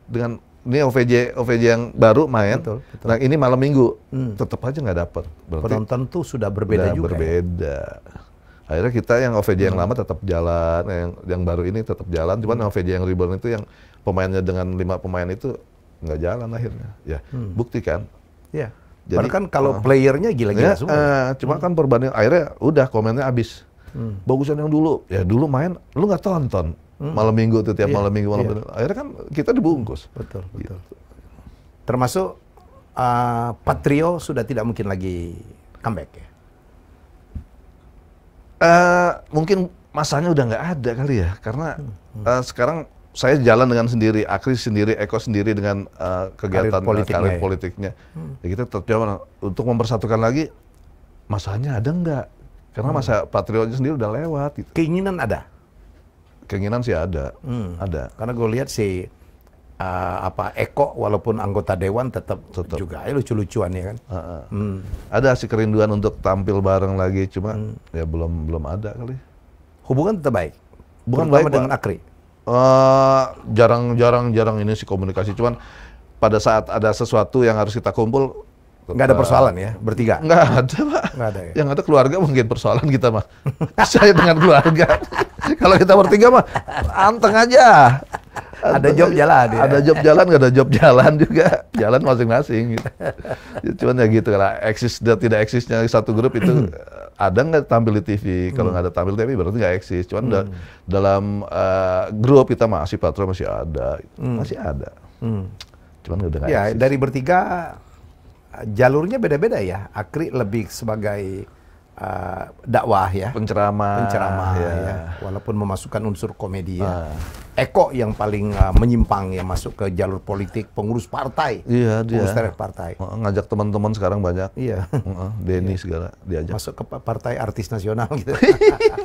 Dengan ini OVJ yang baru main. Betul. Nah ini malam minggu, tetap aja nggak dapat. Penonton tuh sudah berbeda juga. Berbeda. Ya? Akhirnya kita yang OVJ yang lama tetap jalan, yang baru ini tetap jalan. Cuman OVJ yang Reborn itu yang pemainnya dengan 5 pemain itu nggak jalan akhirnya. Ya, bukti kan. Ya. Jadi kan kalau playernya gila-gila semua. Cuma kan perbandingan akhirnya udah komennya habis. Bagusan yang dulu. Ya dulu main, lu nggak tonton. Malam minggu tuh tiap malam minggu. Akhirnya kan kita dibungkus. Betul. Termasuk Patrio sudah tidak mungkin lagi comeback ya? Mungkin masanya udah nggak ada kali ya. Karena sekarang saya jalan dengan sendiri, Akri sendiri, Eko sendiri dengan kegiatan karir politiknya. Ya kita tetap jalan untuk mempersatukan lagi. Masanya ada nggak? Karena masa Patrio sendiri udah lewat. Gitu. Keinginan ada? Keinginan sih ada, ada. Karena gue lihat si Eko walaupun anggota dewan tetap juga lucu-lucuan ya kan. Ada sih kerinduan untuk tampil bareng lagi, cuma ya belum ada kali. Hubungan tetap baik. Bukan baik dengan Akri. Jarang ini sih komunikasi, cuman pada saat ada sesuatu yang harus kita kumpul. Nggak ada persoalan ya, bertiga? Nggak ada, Pak. Nggak ada ya? Yang ada keluarga mungkin persoalan kita mah. Saya dengan keluarga. Kalau kita bertiga mah, anteng aja. Ada job jalan ya? Ada job jalan, nggak ada job jalan juga. Jalan masing-masing gitu. Cuman ya gitu, kalau eksis dan tidak eksisnya satu grup itu, ada nggak tampil di TV? Kalau nggak ada tampil di TV berarti nggak eksis. Cuman dalam grup kita masih Patro masih ada. Masih ada. Cuman udah nggak eksis. Dari bertiga, jalurnya beda-beda ya. Akri lebih sebagai dakwah ya, penceramah ya. Walaupun memasukkan unsur komedi ya. Eko yang paling menyimpang ya, masuk ke jalur politik, pengurus partai. Iya, pengurus partai. Ngajak teman-teman sekarang banyak. Iya. Denny segala diajak. Masuk ke partai artis nasional gitu.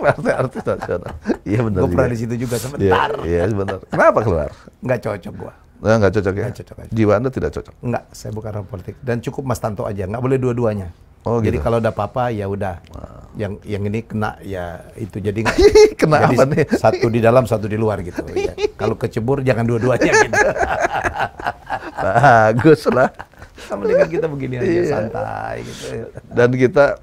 Partai artis nasional. Iya benar. Gue pernah di situ juga sebentar. Iya sebentar. Kenapa keluar? Nggak cocok gua. Nggak cocok ya? Nggak cocok aja. Jiwa Anda tidak cocok? Nggak, saya bukan orang politik. Dan cukup Mas Tanto aja, nggak boleh dua-duanya. Oh, jadi gitu. kalau ada apa-apa ya udah. Yang ini kena ya itu jadi kena jadi apa nih? Satu di dalam, satu di luar gitu. Ya. Kalau kecebur jangan dua-duanya gitu. Bagus lah. Sama dengan kita begini aja santai gitu. Dan kita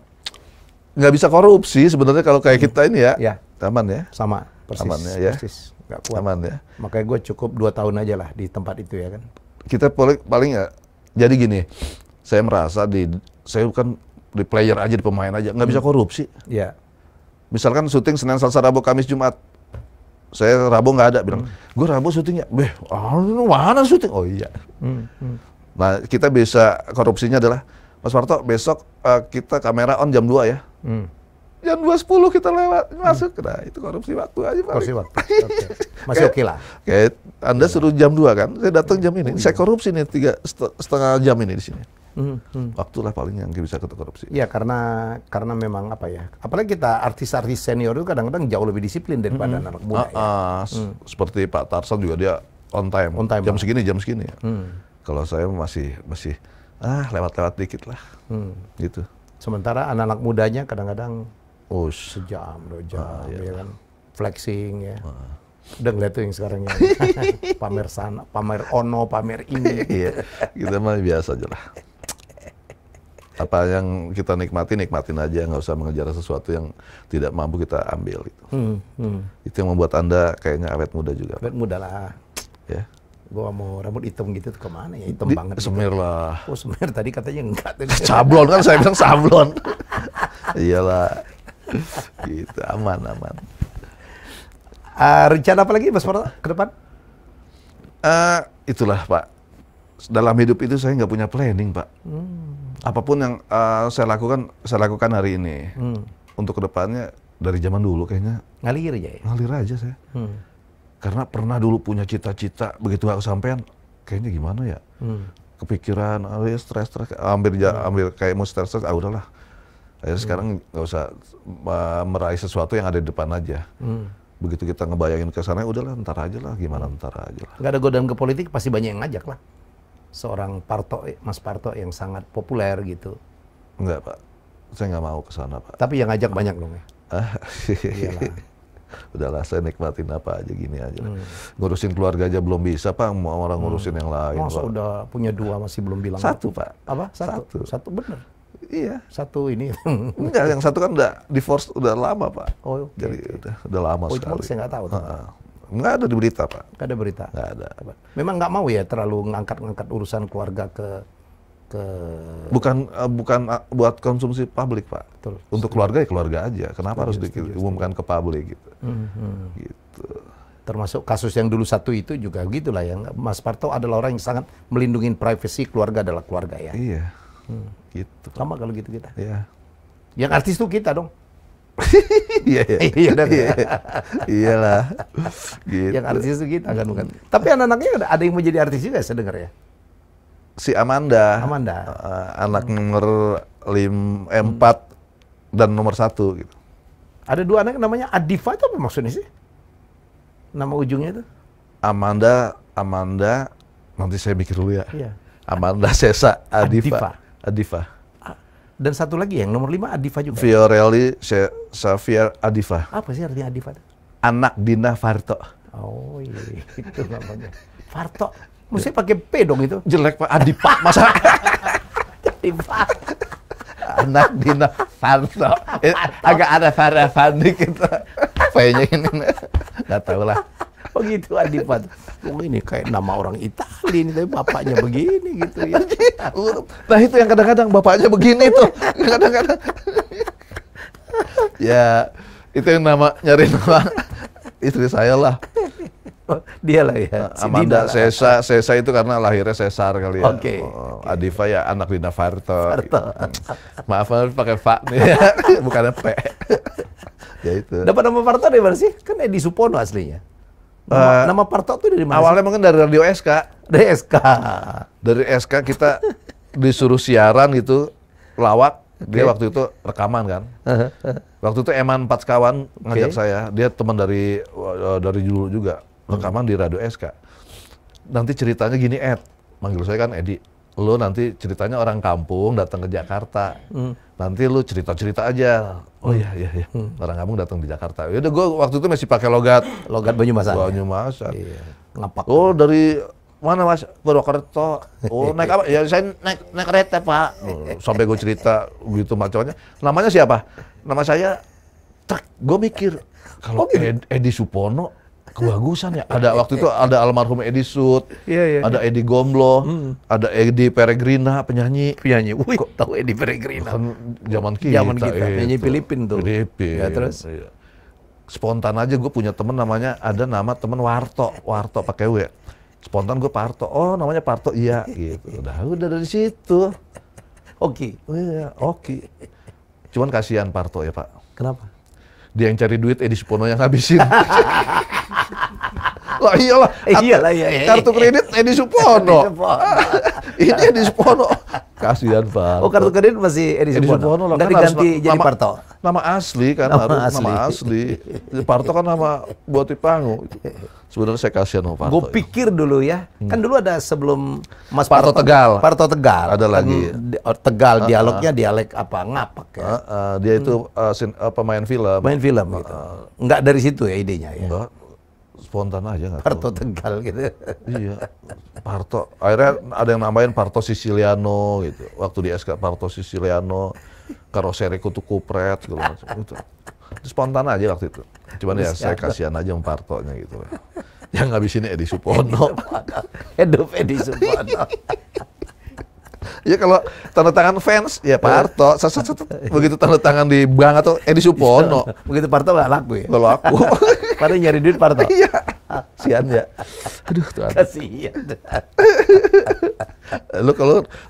nggak bisa korupsi sebenarnya kalau kayak kita ini ya. Ya. Aman ya? Sama, persis. Aman ya? Persis. Nggak kuat. Aman ya? Makanya gue cukup 2 tahun aja lah di tempat itu ya kan. Kita paling ya, jadi gini, saya merasa saya bukan di player aja, di pemain aja, nggak bisa korupsi. Iya. Misalkan syuting Senin, Selasa, Rabu, Kamis, Jumat, saya Rabu nggak ada, bilang, gue Rabu syutingnya, mana syuting? Oh iya. Nah kita bisa korupsinya adalah, Mas Parto besok kita kamera on jam 2 ya. Jam 2.10 kita lewat masuk, nah itu korupsi waktu aja. Korupsi waktu. Okay. Masih oke lah. Kayak Anda suruh jam 2 kan, saya datang jam ini, saya korupsi nih 3,5 jam ini di sini. Waktu lah paling yang bisa kita korupsi. Iya, karena memang apa ya, apalagi kita artis-artis senior itu kadang-kadang jauh lebih disiplin daripada anak muda ya. Seperti Pak Tarsan juga dia on time jam segini ya. Kalau saya masih lewat-lewat dikit lah, gitu. Sementara anak-anak mudanya kadang-kadang sejam, 2 jam, ya kan, flexing ya. Udah ngeliat tuh yang sekarang ya, pamer sana, pamer ono, pamer ini. Iya, kita mah biasa aja lah. Apa yang kita nikmatin aja, nggak usah mengejar sesuatu yang tidak mampu kita ambil gitu. Itu yang membuat Anda kayaknya awet muda juga. Awet muda lah. Ya. Gua mau rambut hitam gitu tuh kemana ya? Hitam banget. Semir gitu lah. Oh semir, tadi katanya enggak. Sablon kan, saya bilang sablon. Iyalah. Gitu, aman. Rencana apa lagi Mas Parto ke depan? Itulah Pak. Dalam hidup itu saya nggak punya planning Pak. Apapun yang saya lakukan hari ini. Untuk kedepannya dari zaman dulu kayaknya. Ngalir aja ya? Ngalir aja saya. Karena pernah dulu punya cita-cita, begitu gak kesampaian, kayaknya gimana ya? Kepikiran, stres, hampir kayak mau stres, udahlah. Akhirnya sekarang nggak usah meraih sesuatu yang ada di depan aja. Begitu kita ngebayangin ke sana, udahlah ntar aja lah, gimana ntar aja lah. Nggak ada godaan ke politik, pasti banyak yang ngajak lah. Seorang Mas Parto yang sangat populer gitu. Enggak, Pak. Saya nggak mau ke sana, Pak. Tapi yang ngajak banyak dong ya? Iyalah. Udahlah, saya nikmatin apa aja gini aja. Ngurusin keluarga aja belum bisa, Pak. Mau orang ngurusin yang lain, Mas Pak. udah punya 2 masih belum bilang. Satu, Pak. Apa? Satu bener. Iya. Satu ini. Enggak, yang satu kan udah divorce udah lama, Pak. Oh, okay. Jadi udah lama sekali. Saya nggak tahu. Nggak ada di berita, Pak. Nggak ada berita. Nggak ada. Memang nggak mau ya terlalu ngangkat urusan keluarga ke Bukan buat konsumsi publik, Pak. Betul. Untuk keluarga ya keluarga aja. Kenapa harus diumumkan ke publik gitu? Gitu. Termasuk kasus yang dulu satu itu juga gitulah ya. Mas Parto adalah orang yang sangat melindungi privasi keluarga adalah keluarga ya. Iya. Gitu. Sama kalau gitu kita. Iya. Yang artis tuh kita dong. Iya. Iyalah. Gitu. Yang artis itu kita kan bukan. Tapi anak-anaknya ada yang menjadi artis juga saya dengar ya. Si Amanda. Anak nomor 4 dan nomor 1 gitu. Ada 2 anak namanya Adifa, itu apa maksudnya sih? Nama ujungnya itu? Amanda, nanti saya mikir dulu ya. Iya. Amanda Sesa Adifa. Dan satu lagi yang nomor 5 Adifa juga. Fiorelli Xavier Adifa. Apa sih artinya Adifa? Anak Dina Farto. Oh iya, itu namanya. Farto. Mesti pakai P dong itu. Jelek, Pak. Adipa masa. Adifa. Anak Dina Farto. Agak ada Farafani gitu. P-nya ini. Nggak tahu lah. Oh gitu Adifa. Oh ini kayak nama orang Itali ini, tapi bapaknya begini gitu ya. Nah itu yang kadang-kadang bapaknya begini tuh. Kadang-kadang. Ya, itu yang nyari nama istri saya lah. Oh, dia lah ya. Amanda Sesa itu karena lahirnya Cesar kali ya. Oke. Adifa ya anak Dina Farto. Maaf pakai Pak nih ya. Bukannya P. Ya itu. Dapat nama Parto dari mana sih? Kan Edi Supono aslinya. Nama Parto tuh dari mana? Awalnya mungkin dari Radio SK. Dari SK. Dari SK kita disuruh siaran gitu, lawak. Dia waktu itu rekaman kan. Waktu itu Eman Patskawan ngajak saya. Dia teman dari dulu juga. Rekaman di Radio SK. Nanti ceritanya gini, Ed. Manggil saya kan Edi. Lu nanti ceritanya orang kampung datang ke Jakarta. Nanti lu cerita-cerita aja. Oh iya. Orang kampung datang di Jakarta. Yaudah gue waktu itu masih pakai logat Banyumasan. Banyumasan. Iya. Ngapak. Oh dari mana Mas? Purwokerto. Oh naik apa? Ya saya naik kereta Pak. Sampai gue cerita gitu macamnya. Namanya siapa? Nama saya. Gue mikir kalau Edi Supono kebagusan ya. Ada waktu itu ada almarhum Edi Sud, ada Edi Gomblo, ada Edi Peregrina penyanyi. Wih, tahu Edi Peregrina. Kan zaman kita. Penyanyi Filipin tuh. Ya, terus spontan aja gue punya temen namanya, ada nama temen Warto pakai W. Spontan gue Parto. Oh, namanya Parto. Iya gitu. Udah dari situ. Oke. Iya, oke. Cuman kasihan Parto ya, Pak. Kenapa? Dia yang cari duit, Edi Supono yang habisin. Lah iyalah. Kartu kredit Edi Supono. Ini Edi Supono. Kasihan, Pak. Oh, kartu kredit masih Edi Supono. Nggak diganti jadi Parto. Nama asli kan, harus nama asli. Parto kan nama buat Ipangu. Sebenarnya saya kasihan sama Parto. Gue pikir dulu ya, kan dulu ada sebelum Mas Parto Tegal. Parto Tegal. Ada lagi. Tegal, dialognya dialek apa, ngapak ya. Dia itu pemain film. Main film gitu. Nggak dari situ ya idenya ya? Enggak. Spontan aja nggak Parto tahu. Tegal gitu. Iya, Parto. Akhirnya ada yang nambahin Parto Siciliano gitu. Waktu di SK Parto Siciliano, karoseri kutu kupret segala macam gitu. Spontan aja waktu itu. Cuman ya saya kasihan aja sama Partonya gitu. Yang ngabisinnya Edi Supono. Hidup Edi Supono. Ya kalau tanda tangan fans ya Parto. Begitu tanda tangan di bank atau Edi Supono. Begitu Parto nggak laku ya? Kalau aku. Padahal nyari duit Parto. Iya. Kasihan ya. Aduh Tuhan. Kasihan.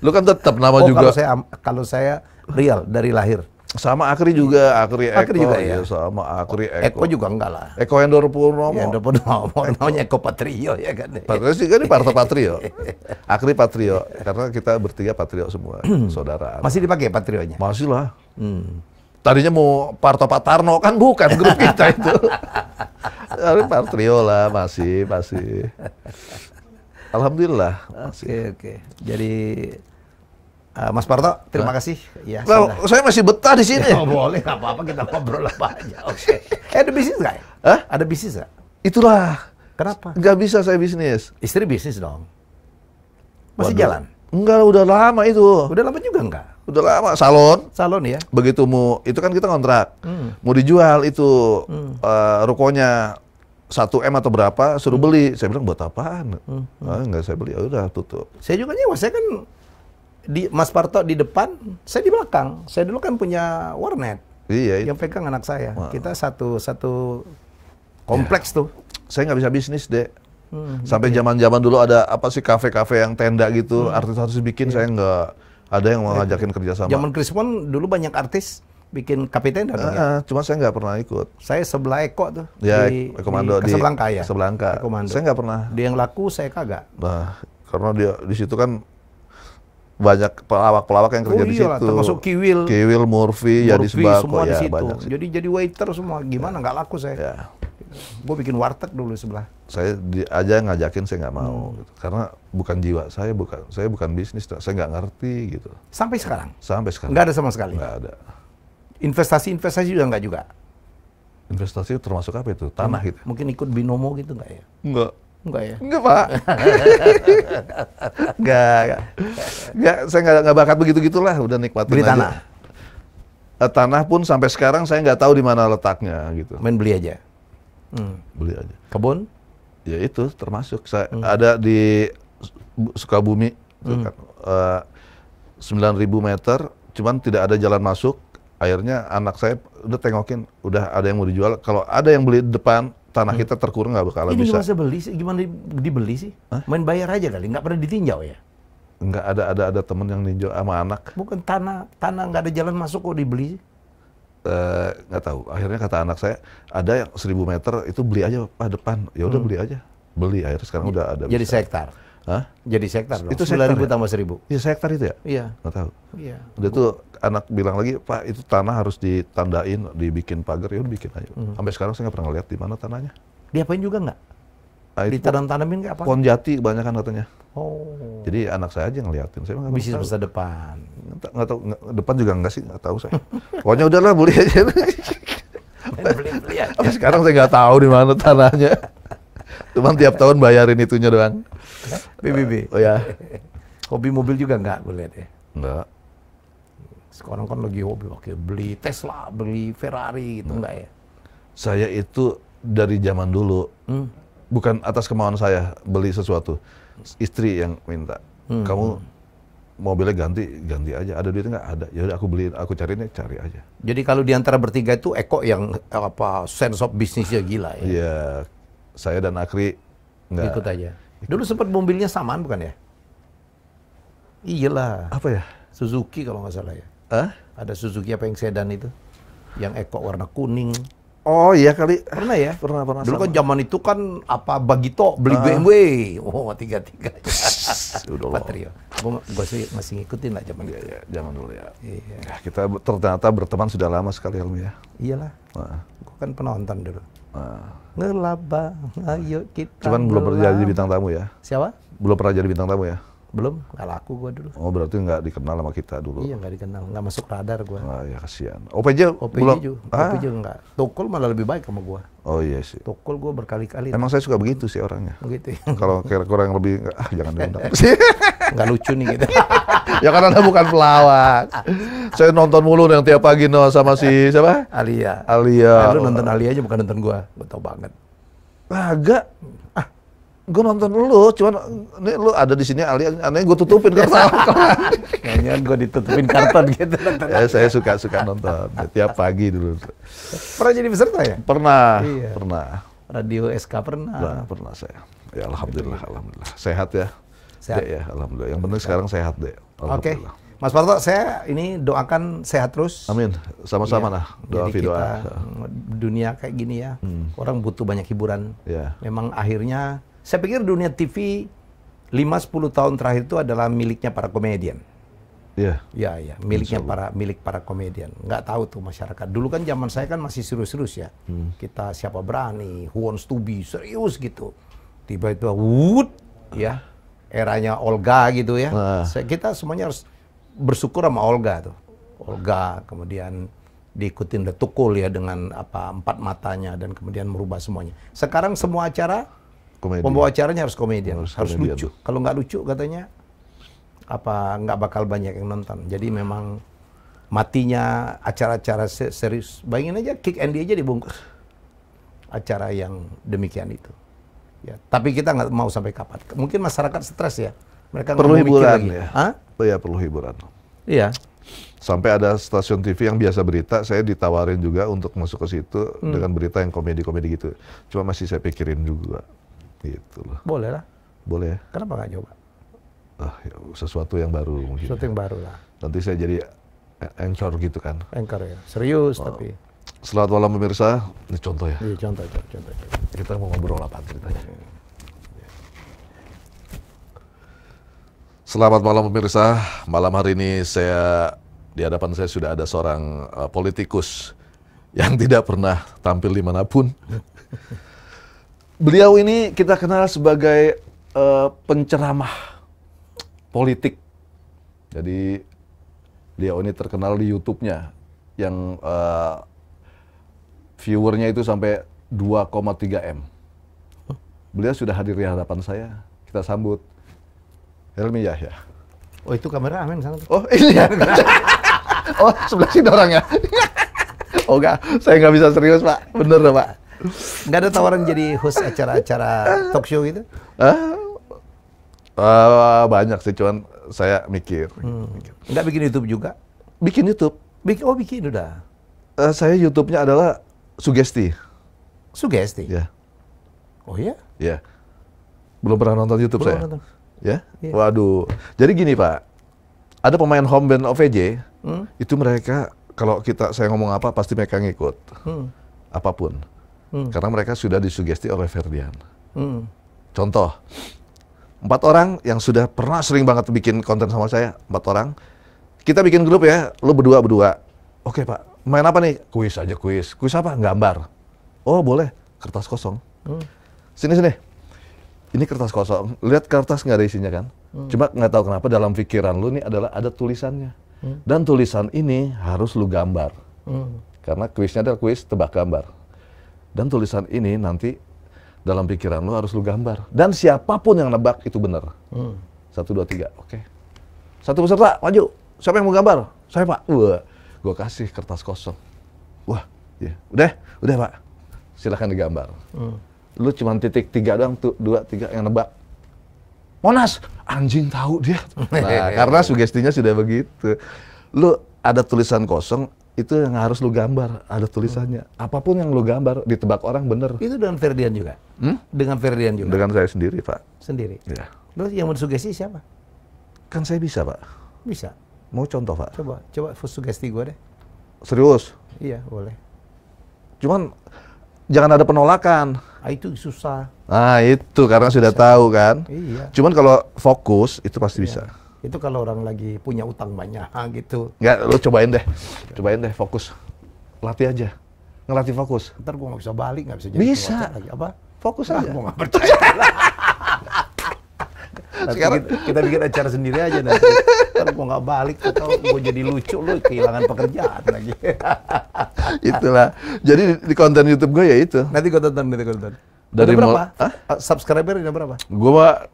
Lu kan tetap nama juga. Kalau saya real dari lahir. Sama Akri juga, Akri Eko juga ya? sama Akri Eko juga enggak lah. Eko Endor Purnomo. Ya, Endor Purnomo, namanya Eko Patrio ya kan. Patrio sih kan ini Parto Patrio. Akri Patrio, karena kita bertiga Patrio semua, saudara. Masih dipakai Patrionya? Masih lah. Tadinya mau Parto Patarno, kan bukan grup kita itu. Tapi Patrio lah, masih. Alhamdulillah. Oke. Jadi Mas Parto, terima kasih. Ya, nah, saya masih betah di sini. Oh, boleh, nggak apa-apa, kita ngobrol apa aja. Oke. Ada bisnis nggak? Hah? Ada bisnis nggak? Itulah. Kenapa? Nggak bisa saya bisnis. Istri bisnis dong. Masih Waduh. jalan? Enggak, udah lama itu. Udah lama juga enggak? Udah lama. Salon ya? Begitu itu kan kita kontrak. Mau dijual itu rukonya 1M atau berapa, suruh beli. Saya bilang, buat apaan? Enggak, saya beli. Ya udah, tutup. Saya juga nyewa, saya kan Mas Parto di depan, saya di belakang. Saya dulu kan punya warnet. Iya. Yang pegang anak saya. Kita satu kompleks tuh. Saya nggak bisa bisnis, Dek. Sampai zaman-zaman dulu ada apa sih kafe-kafe yang tenda gitu, artis-artis bikin, saya nggak ada yang mau ngajakin kerjasama. Zaman Krispon dulu banyak artis bikin kafe tenda dong ya? Cuma saya nggak pernah ikut. Saya sebelah Eko tuh. Ya, Komando di Casablanca ya? Casablanca. Saya nggak pernah. Dia yang laku, saya kagak. Nah, karena dia di situ kan banyak pelawak-pelawak yang kerja di situ. Termasuk Kiwil, Murphy, Yadis Bako, semua di situ. Banyak sih. Jadi waiter semua. Gimana nggak laku saya? Ya. Gue bikin warteg dulu sebelah. Saya aja ngajakin, saya nggak mau gitu. Karena bukan jiwa saya bukan bisnis, saya nggak ngerti gitu. Sampai sekarang nggak ada sama sekali. Nggak ada. Investasi juga nggak juga. Investasi termasuk apa itu? Tanah gitu. Mungkin ikut binomo gitu nggak ya? Enggak ya? Enggak, Pak. Enggak, saya nggak bakat begitu-gitulah, udah nikmatin beli aja. Tanah? Tanah pun sampai sekarang saya nggak tahu di mana letaknya gitu. Main beli aja? Beli aja. Kebun? Ya itu termasuk. Saya ada di Sukabumi, 9.000 meter, cuman tidak ada jalan masuk. Akhirnya anak saya udah tengokin, udah ada yang mau dijual. Kalau ada yang beli depan, tanah kita terkurang nggak bakalan Ini bisa. Ini beli sih? Gimana dibeli sih? Hah? Main bayar aja kali, nggak pernah ditinjau ya? Nggak ada temen yang ninjau sama anak. Bukan tanah nggak ada jalan masuk kok dibeli sih? Nggak tahu. Akhirnya kata anak saya, ada yang 1.000 meter itu beli aja Pak depan. Ya udah beli aja. Beli akhirnya sekarang udah ada. Jadi bisa. sehektar? Hah? Jadi sehektar dong? Itu 9.000 tambah 1.000? Iya sehektar itu ya? Iya. Nggak tahu. Iya. Udah tuh anak bilang lagi, Pak itu tanah harus ditandain, dibikin pagar, ya udah bikin aja. Sampai sekarang saya nggak pernah lihat di mana tanahnya. Diapain juga nggak? Ditanam-tanamin kayak apa? Pohon jati kebanyakan katanya. Oh. Jadi anak saya aja ngeliatin. Saya nggak bisnis tahu. masa depan. Nggak tahu. Depan juga nggak sih, nggak tahu saya. Pokoknya udahlah beli aja. Beli aja. Sampai sekarang saya nggak tahu di mana tanahnya. Cuman tiap tahun bayarin itunya doang. PBB. Oh ya. Hobi mobil juga nggak, gue lihat ya? Enggak. Sekarang kan lagi hobi, oke, beli Tesla, beli Ferrari gitu, enggak ya? Saya itu dari zaman dulu, bukan atas kemauan saya beli sesuatu. Istri yang minta, kamu mobilnya ganti aja. Ada duitnya nggak? Ada. Ya udah aku beliin, aku carinya, cari aja. Jadi kalau di antara bertiga itu Eko yang sense of bisnisnya gila ya? Iya, saya dan Akri nggak. Ikut aja. Dulu sempat mobilnya samaan bukan ya? Iyalah. Apa ya? Suzuki kalau nggak salah ya. Hah? Ada Suzuki apa yang sedan itu? Yang Eko warna kuning. Oh iya kali. Pernah ya? Pernah. Dulu kan zaman itu kan Bagito beli BMW. Oh, tiga-tiga. Patrio. Gue sih masih ngikutin lah zaman itu. Ya, zaman dulu ya. Iya. Ya, kita ternyata berteman sudah lama sekali Helmi ya. Iyalah. Gue kan penonton dulu. Nah. Ngelaba, ayo kita. Cuman belum pernah jadi bintang tamu ya? Siapa? Belum pernah jadi bintang tamu ya? Belum, nggak laku gue dulu. Oh berarti nggak dikenal sama kita dulu? Iya nggak dikenal, nggak masuk radar gue. Ah ya kasihan. OPJ belum? OPJ nggak. Tukul malah lebih baik sama gue. Oh iya sih. Tukul gue berkali-kali. Emang saya suka begitu sih orangnya. Begitu. Kalau kurang lebih, jangan diundang. Nggak lucu nih gitu. Ya kan Anda bukan pelawak. Saya nonton mulu yang tiap pagi sama si siapa? Alia. Alia. Lu nonton Alia aja bukan nonton gue tau banget. Agak. Gue nonton lu, cuman ini lu ada di sini Alia, aneh gue tutupin karena kayaknya gue ditutupin karton gitu. Ya, saya suka nonton tiap pagi dulu. Pernah jadi peserta ya? Pernah, iya. Pernah. Radio SK pernah. Pernah saya. Ya alhamdulillah. Sehat ya. Sehat. Dek, ya, alhamdulillah. Yang penting sekarang sehat deh. Oke. Mas Parto, saya ini doakan sehat terus. Amin. Sama-sama Iya. nah. Doa Jadi doa. kita dunia kayak gini ya, orang butuh banyak hiburan. Ya. Memang akhirnya, saya pikir dunia TV 5-10 tahun terakhir itu adalah miliknya para komedian. Iya. Ya, milik para komedian. Nggak tahu tuh masyarakat. Dulu kan zaman saya kan masih serius-serius ya. Kita siapa berani, who wants to be, serius gitu. Tiba-tiba, ya, eranya Olga gitu ya. Kita semuanya harus bersyukur sama Olga tuh. Olga, kemudian diikutin The Tukul ya dengan empat matanya dan kemudian merubah semuanya. Sekarang semua acara, pembawa acaranya harus komedian, harus lucu. Kalau nggak lucu katanya nggak bakal banyak yang nonton. Jadi memang matinya acara-acara serius. Bayangin aja Kick Andy aja dibungkus acara yang demikian itu. Ya, tapi kita nggak mau sampai kapan. Mungkin masyarakat stres ya. Mereka perlu hiburan lagi. Ya. Hah? Iya, perlu hiburan. Iya. Sampai ada stasiun TV yang biasa berita, saya ditawarin juga untuk masuk ke situ dengan berita yang komedi-komedi gitu. Cuma masih saya pikirin juga. Gitu loh. Boleh lah. Boleh ya? Kenapa nggak coba? Ya, sesuatu yang baru mungkin. Sesuatu yang baru lah. Nanti saya jadi anchor gitu kan. Anchor ya. Serius tapi. Selamat malam pemirsa. Ini contoh ya. Iya, contoh. Kita mau ngobrol apa ceritanya? Selamat malam pemirsa. Malam hari ini di hadapan saya sudah ada seorang politikus yang tidak pernah tampil dimanapun. Beliau ini kita kenal sebagai penceramah politik. Jadi beliau ini terkenal di YouTube-nya yang viewernya itu sampai 2,3 M. Beliau sudah hadir di hadapan saya. Kita sambut Helmy Yahya. Oh, itu kamera amin sana tuh. Oh ini ya. Oh sebelah sini orangnya. Oh enggak, saya nggak bisa serius Pak. Bener dong Pak. Nggak ada tawaran jadi host acara-acara talk show gitu? Banyak sih, cuman saya mikir. Nggak bikin YouTube juga? Bikin YouTube. Bikin udah. Saya YouTube-nya adalah sugesti. Sugesti? Ya. Oh iya? Ya. Belum pernah nonton YouTube Belum saya. nonton. Ya? Iya. Waduh. Jadi gini Pak, ada pemain home band OVJ, itu mereka kalau saya ngomong apa pasti mereka ngikut. Apapun. Karena mereka sudah disugesti oleh Ferdian. Contoh, 4 orang yang sudah pernah sering banget bikin konten sama saya, 4 orang. Kita bikin grup ya, lu berdua. Oke Pak, main apa nih? Kuis aja kuis. Kuis apa? Gambar. Oh boleh, kertas kosong. Sini. Ini kertas kosong. Lihat kertas nggak ada isinya kan? Cuma nggak tahu kenapa dalam pikiran lu nih ada tulisannya. Dan tulisan ini harus lu gambar. Karena kuisnya adalah kuis tebak gambar. Dan tulisan ini nanti dalam pikiran lu harus lu gambar. Dan siapapun yang nebak itu benar. 1, 2, 3. Oke. Satu peserta, maju. Siapa yang mau gambar? Saya Pak. Wah, gue kasih kertas kosong. Wah, ya. Udah Pak. Silahkan digambar. Lu cuma titik 3 doang, 2, 3 yang nebak. Monas, anjing tahu dia. Nah, karena sugestinya sudah begitu. Lu ada tulisan kosong, itu yang harus lu gambar, ada tulisannya. Apapun yang lu gambar, ditebak orang bener. Itu dengan Ferdian juga? Dengan Ferdian juga? Dengan saya sendiri, Pak. Sendiri? Iya. Terus yang mensugesti siapa? Kan saya bisa, Pak. Bisa? Mau contoh, Pak? Coba sugesti gue deh. Serius? Iya, boleh. Cuman, jangan ada penolakan. Itu susah. Nah, itu karena sudah tahu kan. Iya. Cuman kalau fokus, itu pasti bisa. Itu kalau orang lagi punya utang banyak gitu. Nggak, lu cobain deh fokus. Latih aja, ngelatih fokus. Ntar gua nggak bisa balik, nggak bisa jadi Bisa. lagi. Apa? Fokus aja. Gua nggak percaya. Sekarang kita bikin acara sendiri aja nanti. Ntar gua nggak balik, atau gua jadi lucu, lu kehilangan pekerjaan lagi. Itulah. Jadi di konten YouTube gue ya itu. Nanti gua tonton. Dari udah berapa? Subscriber udah berapa? Gue mah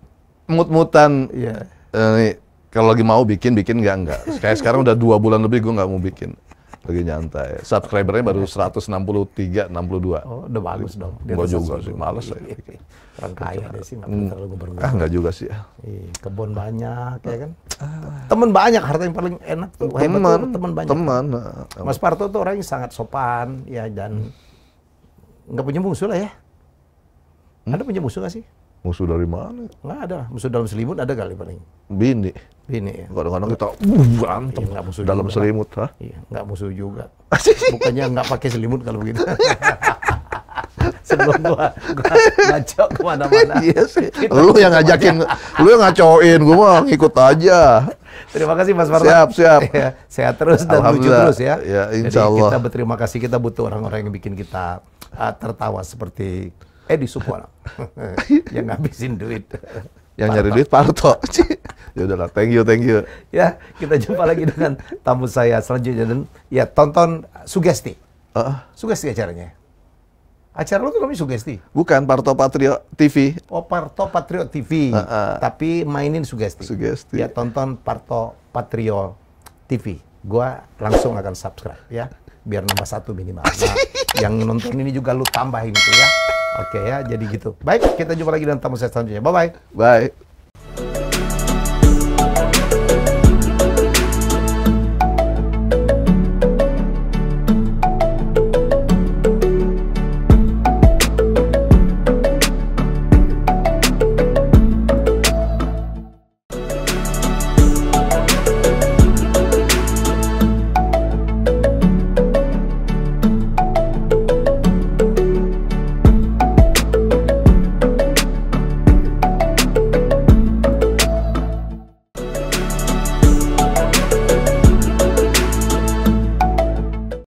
mut-mutan. Iya. Nih, kalau lagi mau bikin enggak. Kayak sekarang udah 2 bulan lebih gue nggak mau bikin. Lagi nyantai. Subscribernya baru 163, 62. Oh, udah bagus dong. Gue juga sih, males saya. Orang kaya deh sih, nggak terlalu gubernur. Enggak juga sih ya. Kebun banyak, ya kan? Temen banyak, harta yang paling enak. Teman banyak. Teman. Mas Parto tuh orang yang sangat sopan, ya, dan nggak punya musuh lah ya. Ada punya musuh nggak sih? Musuh dari mana? Nggak ada lah. Musuh dalam selimut ada kali paling. Bini. Ini ya. Kadang-kadang kita berantem Iya, nggak musuh dalam juga. selimut. Hah? Iya, nggak musuh juga. Bukannya nggak pakai selimut kalau begitu. Sebelum gua ngaco kemana-mana. Iya sih. Lu yang ngajakin, lu yang ngacoin, gua mah ngikut aja. Terima kasih Mas Farto. Siap, siap. Ya, sehat terus dan lucu Alhamdulillah. terus ya. Ya, Jadi insya Allah. kita berterima kasih, kita butuh orang-orang yang bikin kita tertawa seperti Edi Supono yang ngabisin duit. Yang nyari duit Parto. Ya udahlah, thank you. Ya, kita jumpa lagi dengan tamu saya selanjutnya dan ya tonton Sugesti. Sugesti acaranya. Acara lu tuh namanya Sugesti. Bukan Parto Patrio TV. Oh, Parto Patrio TV. Tapi mainin Sugesti. Sugesti. Ya, tonton Parto Patrio TV. Gua langsung akan subscribe ya. Biar nambah 1 minimal. Nah, yang nonton ini juga lu tambahin tuh ya. Oke ya, jadi gitu. Baik, kita jumpa lagi dengan tamu saya selanjutnya. Bye-bye. Bye.